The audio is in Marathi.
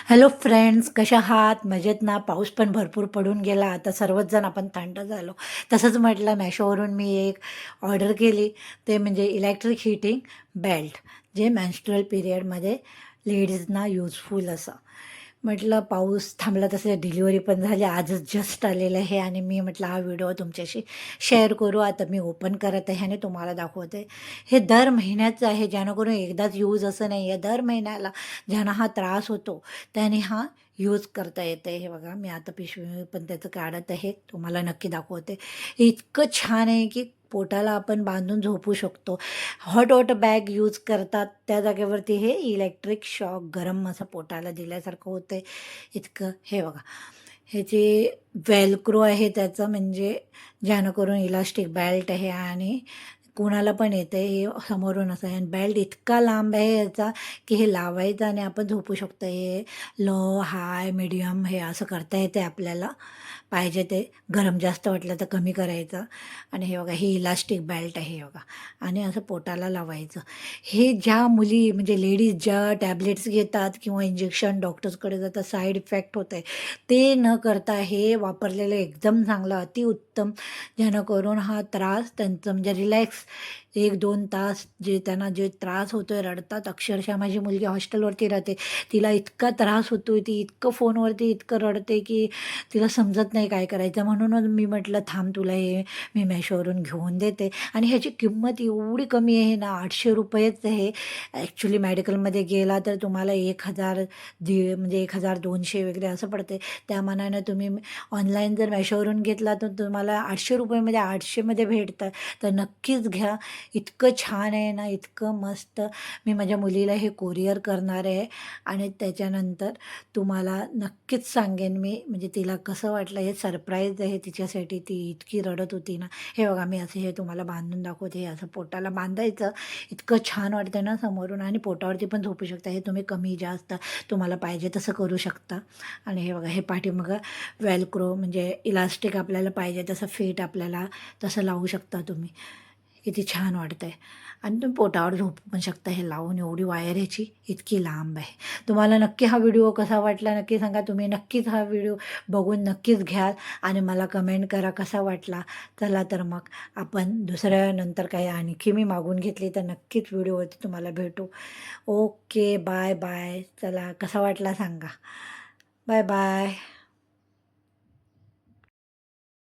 हॅलो फ्रेंड्स, कशा आहात? मजेत ना? पाऊस पण भरपूर पडून गेला. आता सर्वच जण आपण थंड झालो. तसंच म्हटलं मेशोवरून मी एक ऑर्डर केली. ते म्हणजे इलेक्ट्रिक हीटिंग बेल्ट, जे मेन्स्ट्रुअल पिरियडमध्ये लेडीजना युजफुल असं. म्हटलं पाऊस थांबला तसं डिलिव्हरी पण झाली. आजच जस्ट आलेलं आहे आणि मी म्हटलं हा व्हिडिओ तुमच्याशी शेअर करू. आता मी ओपन करत आहे आणि तुम्हाला दाखवते. हे दर महिन्याचं आहे, जेणेकरून एकदाच यूज असं नाही आहे. दर महिन्याला ज्यांना हा त्रास होतो त्याने हा यूज करता येतं आहे. हे बघा, मी आता पिशवी पण त्याचं काढत आहे, तुम्हाला नक्की दाखवते. हे इतकं छान आहे की पोटाला आपण बांधून झोपू शकतो. हॉट वॉटर बॅग यूज करतात त्या जागेवरती हे इलेक्ट्रिक शॉक गरम असं पोटाला दिल्यासारखं होतं आहे. इतकं हे बघा, ह्याची वेलक्रो आहे त्याचं, म्हणजे जेणेकरून इलास्टिक बेल्ट आहे आणि कुणाला पण येतं आहे. हे समोरून असं आहे आणि बेल्ट इतका लांब आहे याचा की हे लावायचं आणि आपण झोपू शकतो. हे लो, हाय, मीडियम हे असं करता येते आपल्याला. पाहिजे ते गरम जास्त वाटलं तर कमी करायचं. आणि हे बघा, ही इलास्टिक बेल्ट आहे हे बघा, आणि असं पोटाला लावायचं. हे ज्या मुली म्हणजे लेडीज ज्या टॅबलेट्स घेतात किंवा इंजेक्शन डॉक्टर्सकडे जातात, साईड इफेक्ट होत आहे, ते न करता हे वापरलेलं एकदम चांगलं, अतिउत्तम. जेणेकरून हा त्रास त्यांचं म्हणजे रिलॅक्स 1-2 तास जे त्यांना जे त्रास होतो आहे, रडतात अक्षरशः. माझी मुलगी हॉस्टेलवरती राहते, तिला इतका त्रास होतो आहे, ती इतकं फोनवरती इतकं रडते की तिला समजत नाही काय करायचं. म्हणूनच मी म्हटलं थांब, तुला हे मी मेशोवरून घेऊन देते. आणि ह्याची किंमत एवढी कमी आहे ना, ₹800च आहे. ॲक्च्युली मेडिकलमध्ये गेला तर तुम्हाला 1000 म्हणजे 1200 वगैरे असं पडते. त्या मानानं तुम्ही ऑनलाईन जर मेशोवरून घेतला तर तुम्हाला ₹800मध्ये 800मध्ये भेटतं. तर नक्कीच घ्या. इतकं छान आहे ना, इतकं मस्त. मी माझ्या मुलीला हे कोरिअर करणार आहे आणि त्याच्यानंतर तुम्हाला नक्कीच सांगेन मी, म्हणजे तिला कसं वाटलं. हे सरप्राईज आहे तिच्यासाठी, ती इतकी रडत होती ना. हे बघा, मी असं हे तुम्हाला बांधून दाखवते. हे असं पोटाला बांधायचं, इतकं छान वाटतं ना समोरून, आणि पोटावरती पण झोपू शकता. हे तुम्ही कमी जास्त तुम्हाला पाहिजे तसं करू शकता. आणि हे बघा, हे पाठीमागं वेलक्रो म्हणजे इलास्टिक आपल्याला पाहिजे तसं फिट आपल्याला तसं लावू शकता तुम्ही. किती छान वाटतंय. आणि तुम्ही पोटावर झोपू पण शकता हे लावून. एवढी वायर ह्याची इतकी लांब आहे. तुम्हाला नक्की हा व्हिडिओ कसा वाटला नक्की सांगा. तुम्ही नक्कीच हा व्हिडिओ बघून नक्कीच घ्याल आणि मला कमेंट करा कसा वाटला. चला तर मग आपण दुसऱ्यानंतर काही आणखी मी मागून घेतली तर नक्कीच व्हिडिओवरती तुम्हाला भेटू. Okay, bye bye. चला, कसा वाटला सांगा. Bye bye.